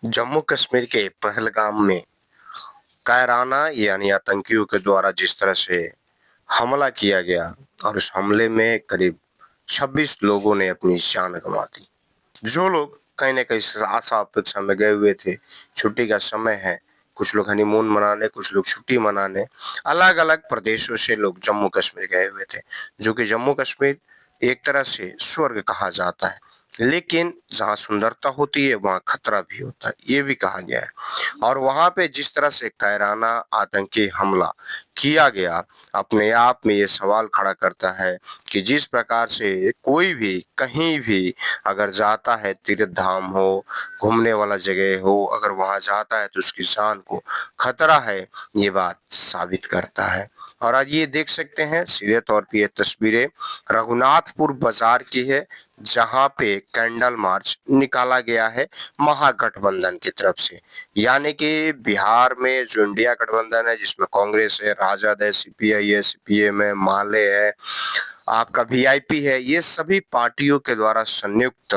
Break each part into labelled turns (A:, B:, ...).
A: जम्मू कश्मीर के पहलगाम में कायराना यानी आतंकियों के द्वारा जिस तरह से हमला किया गया और उस हमले में करीब 26 लोगों ने अपनी जान गंवा दी। जो लोग कहीं न कहीं आशा अपेक्षा में गए हुए थे, छुट्टी का समय है, कुछ लोग हनीमून मनाने, कुछ लोग छुट्टी मनाने, अलग-अलग प्रदेशों से लोग जम्मू कश्मीर गए हुए थे, जो कि जम्मू कश्मीर एक तरह से स्वर्ग कहा जाता है। लेकिन जहाँ सुंदरता होती है, वहाँ खतरा भी होता है, ये भी कहा गया है। और वहाँ पे जिस तरह से कायराना आतंकी हमला किया गया, अपने आप में ये सवाल खड़ा करता है कि जिस प्रकार से कोई भी, कहीं भी अगर जाता है, तीर्थ धाम हो, घूमने वाला जगह हो, अगर वहाँ जाता है तो उसकी जान को खतरा है, ये बात साबित करता है। और आज ये देख सकते हैं सीधे तौर पे ये तस्वीरें रघुनाथपुर बाजार की है, जहाँ पे कैंडल मार्च निकाला गया है महागठबंधन की तरफ से। यानी कि बिहार में जो इंडिया गठबंधन है, जिसमें कांग्रेस है, राजद है, सीपीआई है, सीपीएम है, माले है, आपका वीआईपी है, ये सभी पार्टियों के द्वारा संयुक्त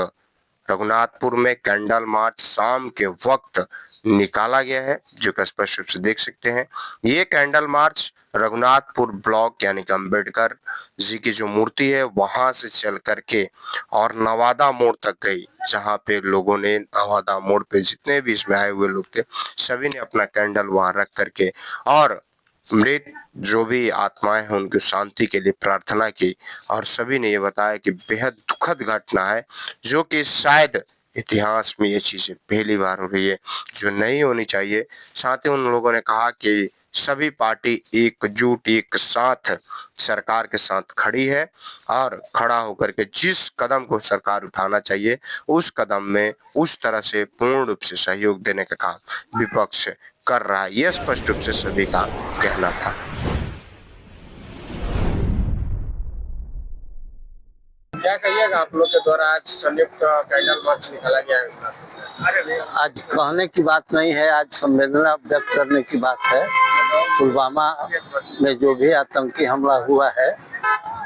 A: रघुनाथपुर में कैंडल मार्च शाम के वक्त निकाला गया है, जो कि स्पष्ट रूप से देख सकते हैं। ये कैंडल मार्च रघुनाथपुर ब्लॉक यानी कि अम्बेडकर जी की जो मूर्ति है वहां से चल करके और नवादा मोड़ तक गई, जहां पे लोगों ने नवादा मोड़ पे जितने भी इसमें आए हुए लोग थे, सभी ने अपना कैंडल वहां रख करके और मृत जो भी आत्माएं हैं उनकी शांति के लिए प्रार्थना की। और सभी ने ये बताया कि बेहद दुखद घटना है, जो कि शायद इतिहास में ये चीजें पहली बार हो रही है, जो नहीं होनी चाहिए। साथ ही उन लोगों ने कहा कि सभी पार्टी एकजुट एक साथ सरकार के साथ खड़ी है और खड़ा होकर के जिस कदम को सरकार उठाना चाहिए उस कदम में उस तरह से पूर्ण रूप से सहयोग देने का काम विपक्ष कर रहा है, यह स्पष्ट रूप से सभी का कहना था। क्या कहिएगा आप लोग के द्वारा आज संयुक्त कैंडल मार्च निकाला गया है?
B: आज कहने की बात नहीं है, आज संवेदना व्यक्त करने की बात है। पुलवामा में जो भी आतंकी हमला हुआ है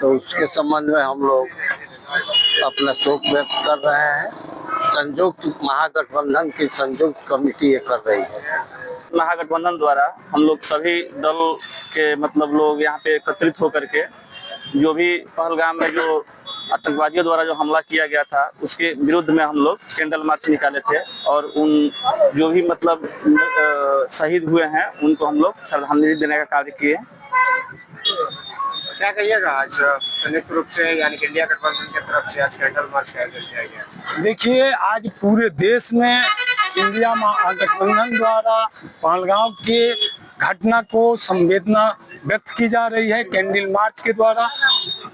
B: तो उसके संबंध में हम लोग अपना शोक व्यक्त कर रहे हैं। संयुक्त महागठबंधन की संयुक्त कमेटी ये कर रही है।
C: महागठबंधन द्वारा हम लोग सभी दल के मतलब लोग यहाँ पे एकत्रित होकर के जो भी पहलगाम में जो आतंकवादियों द्वारा जो हमला किया गया था उसके विरुद्ध में हम लोग कैंडल मार्च निकाले थे और उन जो भी मतलब शहीद हुए हैं उनको हम लोग श्रद्धांजलि देने का कार्य किए।
A: क्या कहिएगा आज संयुक्त रूप से यानी कि इंडिया गठबंधन की तरफ से आज कैंडल मार्च का आयोजन किया गया?
D: देखिए, आज पूरे देश में इंडिया महागठबंधन द्वारा पहलगाम के घटना को संवेदना व्यक्त की जा रही है कैंडल मार्च के द्वारा।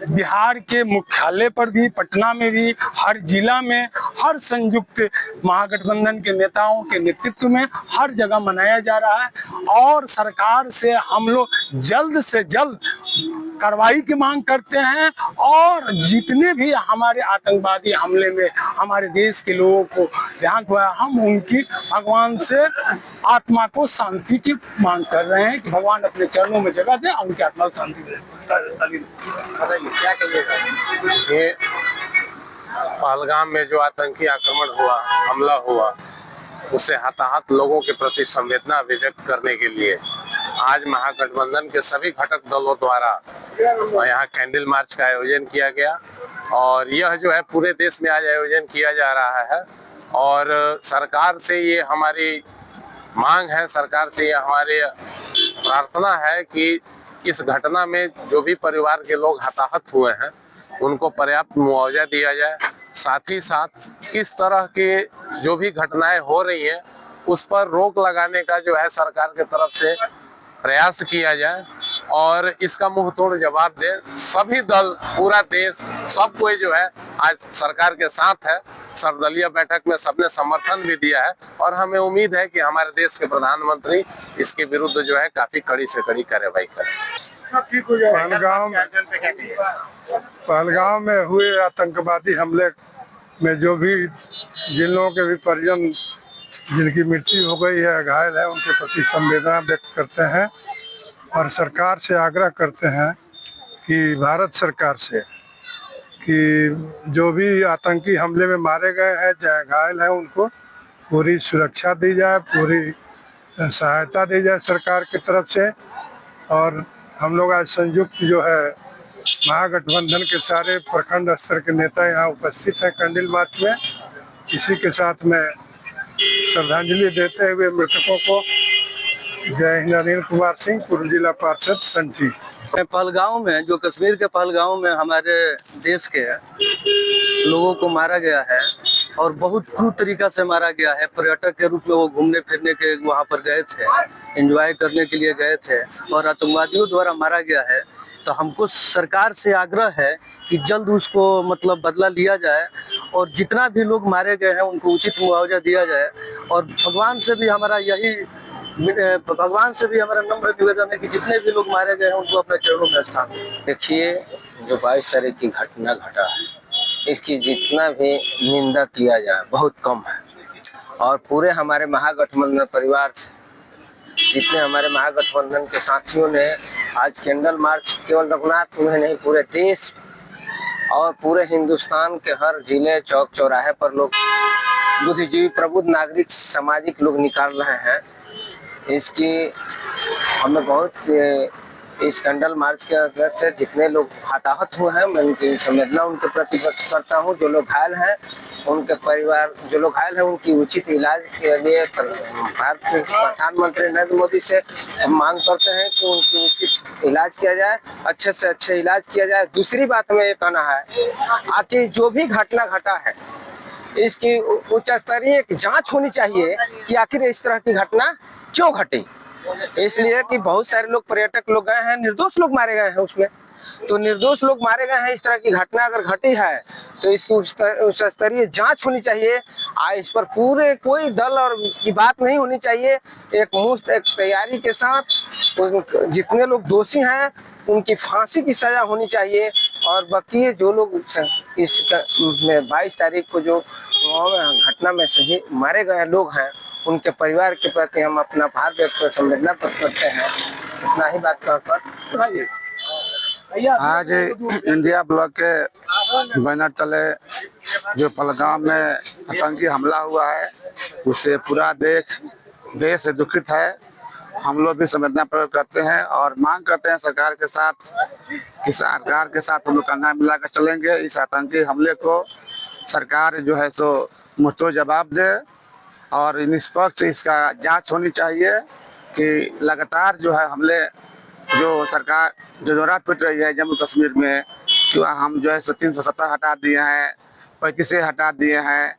D: बिहार के मुख्यालय पर भी, पटना में भी, हर जिला में, हर संयुक्त महागठबंधन के नेताओं के नेतृत्व में हर जगह मनाया जा रहा है। और सरकार से हम लोग जल्द से जल्द कार्रवाई की मांग करते हैं और जितने भी हमारे आतंकवादी हमले में हमारे देश के लोगों को देहांत हुआ है, हम उनकी भगवान से आत्मा को शांति की मांग कर रहे हैं कि भगवान अपने चरणों में जगह दे, उनकी आत्मा को शांति दे।
A: क्या कहिएगा?
E: ये पहलगाम में जो आतंकी आक्रमण हुआ, हमला हुआ, उससे हताहत लोगों के प्रति संवेदना व्यक्त करने के लिए आज महागठबंधन के सभी घटक दलों द्वारा यहाँ कैंडल मार्च का आयोजन किया गया। और यह जो है पूरे देश में आज आयोजन किया जा रहा है और सरकार से ये हमारी मांग है, सरकार से ये हमारी प्रार्थना है कि इस घटना में जो भी परिवार के लोग हताहत हुए हैं उनको पर्याप्त मुआवजा दिया जाए। साथ ही साथ इस तरह के जो भी घटनाएं हो रही हैं उस पर रोक लगाने का जो है सरकार की तरफ से प्रयास किया जाए और इसका मुंह तोड़ जवाब दे। सभी दल, पूरा देश, सब कोई जो है आज सरकार के साथ है। सर्वदलीय बैठक में सबने समर्थन भी दिया है और हमें उम्मीद है कि हमारे देश के प्रधानमंत्री इसके विरुद्ध जो है काफी कड़ी से कड़ी कार्रवाई करें।
F: पहलगाम में हुए आतंकवादी हमले में जो भी जिन लोगों के भी परिजन जिनकी मृत्यु हो गई है, घायल है, उनके प्रति संवेदना व्यक्त करते हैं और सरकार से आग्रह करते हैं कि भारत सरकार से कि जो भी आतंकी हमले में मारे गए हैं, चाहे घायल हैं, उनको पूरी सुरक्षा दी जाए, पूरी सहायता दी जाए सरकार की तरफ से। और हम लोग आज संयुक्त जो है महागठबंधन के सारे प्रखंड स्तर के नेता यहाँ उपस्थित हैं कैंडल मार्च में। इसी के साथ में श्रद्धांजलि देते हुए मृतकों को। जय हिंद। अनिल कुमार सिंह, पूर्व जिला पार्षद संठी।
B: पहलगांव में, जो कश्मीर के पहलगांव में हमारे देश के लोगों को मारा गया है और बहुत क्रूर तरीका से मारा गया है। पर्यटक के रूप में वो घूमने फिरने के वहाँ पर गए थे, एंजॉय करने के लिए गए थे और आतंकवादियों द्वारा मारा गया है। तो हमको सरकार से आग्रह है कि जल्द उसको मतलब बदला लिया जाए और जितना भी लोग मारे गए हैं उनको उचित मुआवजा दिया जाए। और भगवान से भी हमारा नम्र निवेदन है कि जितने भी लोग मारे गए हैं उनको अपने चरणों में स्थान दें।
G: देखिए, जो 22 तारीख की घटना घटा है, इसकी जितना भी निंदा किया जाए बहुत कम है। और पूरे हमारे महागठबंधन परिवार से जितने हमारे महागठबंधन के साथियों ने आज कैंडल मार्च केवल रघुनाथ में नहीं, पूरे देश और पूरे हिंदुस्तान के हर जिले चौक चौराहे पर लोग बुद्धिजीवी प्रबुद्ध नागरिक सामाजिक लोग निकाल रहे हैं। इसकी हमें बहुत इस कैंडल मार्च के अंदर से जितने लोग हताहत हुए हैं मैं उनकी संवेदना उनके प्रति व्यक्त करता हूं। जो लोग घायल हैं उनके परिवार, जो लोग घायल हैं उनकी उचित इलाज के लिए भारत से प्रधानमंत्री नरेंद्र मोदी से हम मांग करते हैं कि उनकी उचित इलाज किया जाए, अच्छे से अच्छे इलाज किया जाए। दूसरी बात हमें ये कहना है कि जो भी घटना घटा है इसकी उच्च स्तरीय जांच होनी चाहिए कि आखिर इस तरह की घटना क्यों घटी। इसलिए कि बहुत सारे लोग, पर्यटक लोग गए हैं, निर्दोष लोग मारे गए हैं उसमें। तो निर्दोष लोग मारे गए हैं, इस तरह की घटना अगर घटी है तो इसकी उच्च स्तरीय जांच होनी चाहिए। इस पर पूरे कोई दल और की बात नहीं होनी चाहिए। एक मुफ्त एक तैयारी के साथ जितने लोग दोषी हैं उनकी फांसी की सजा होनी चाहिए। और बाकी जो लोग इस 22 तारीख को जो घटना में शहीद मारे गए लोग हैं उनके परिवार के प्रति हम अपना भार व्यक्त कर संवेदना व्यक्त करते हैं। इतना ही बात कहकर
H: आज इंडिया ब्लॉक के बैनर तले जो पहलगाम में आतंकी हमला हुआ है उससे पूरा देश दुखित है। हम लोग भी संवेदना प्रकट करते हैं और मांग करते हैं सरकार के साथ हम लोग कंधा मिलाकर चलेंगे। इस आतंकी हमले को सरकार जो है सो मुंहतोड़ जवाब दे और निष्पक्ष इसका जांच होनी चाहिए कि लगातार जो है हमले जो सरकार जो दौरा पीट रही है जम्मू कश्मीर में कि हम जो है 370 हटा दिए हैं, 35 हटा दिए हैं,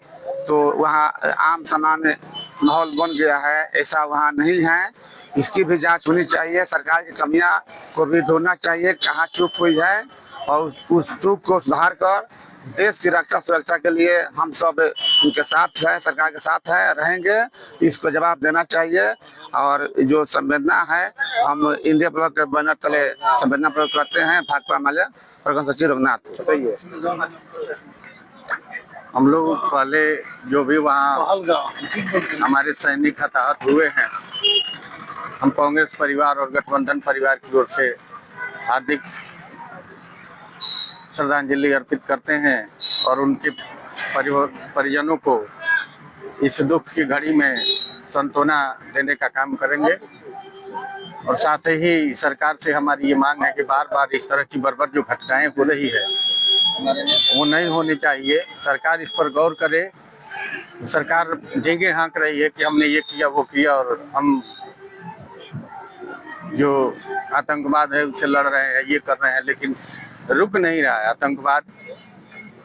H: तो वहाँ आम सामान्य माहौल बन गया है। ऐसा वहाँ नहीं है, इसकी भी जांच होनी चाहिए। सरकार की कमियां को भी ढूंढना चाहिए, कहाँ चूक हुई है और उस चूक को सुधार कर देश की रक्षा सुरक्षा के लिए हम सब उनके साथ है, सरकार के साथ है, रहेंगे। इसको जवाब देना चाहिए। और जो संवेदना है हम इंडिया ब्लॉक के बैनर तले संवेदना प्रकट करते हैं। भाकपा माले प्रखंड सचिव रघुनाथ।
I: हम लोग पहले जो भी वहाँ हमारे सैनिक हताहत हुए हैं, हम कांग्रेस परिवार और गठबंधन परिवार की ओर से हार्दिक श्रद्धांजलि अर्पित करते हैं और उनके परिजनों को इस दुख की घड़ी में सांत्वना देने का काम करेंगे। और साथ ही सरकार से हमारी ये मांग है कि बार बार इस तरह की बर्बर जो घटनाएं हो रही है वो नहीं होनी चाहिए। सरकार इस पर गौर करे। सरकार डेंगे हाँक रही है कि हमने ये किया वो किया और हम जो आतंकवाद है उससे लड़ रहे हैं, ये कर रहे हैं, लेकिन रुक नहीं रहा है। आतंकवाद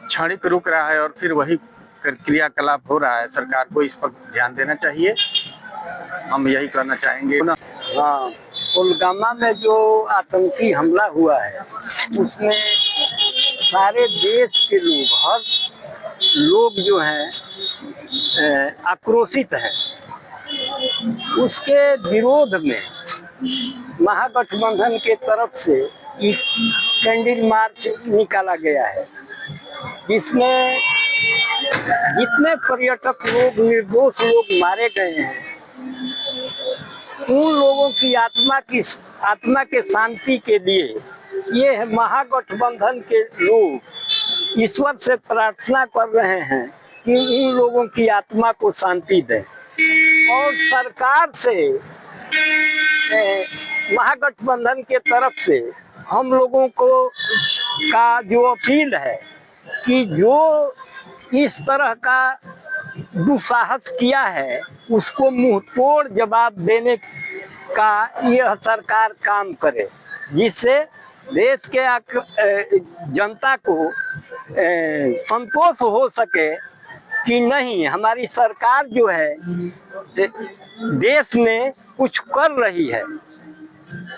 I: क्षणिक रुक रहा है और फिर वही क्रियाकलाप हो रहा है। सरकार को इस पर ध्यान देना चाहिए, हम यही कहना चाहेंगे।
D: हाँ, पुलवामा में जो आतंकी हमला हुआ है उसमें सारे देश के लोग, हर लोग जो हैं आक्रोशित हैं। उसके विरोध में महागठबंधन के तरफ से एक कैंडल मार्च निकाला गया है जिसमें जितने पर्यटक लोग, निर्दोष लोग मारे गए हैं उन लोगों की आत्मा के शांति के लिए ये महागठबंधन के लोग ईश्वर से प्रार्थना कर रहे हैं
B: कि इन लोगों की आत्मा को शांति दें। और सरकार से महागठबंधन के तरफ से हम लोगों को का जो अपील है कि जो इस तरह का दुस्साहस किया है उसको मुंह तोड़ जवाब देने का यह सरकार काम करे, जिससे देश के जनता को संतोष हो सके कि नहीं, हमारी सरकार जो है देश में कुछ कर रही है।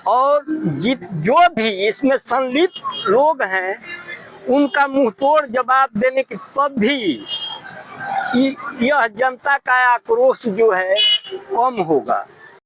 B: और जो भी इसमें संलिप्त लोग हैं उनका मुंह तोड़ जवाब देने के तब भी यह जनता का आक्रोश जो है कम होगा।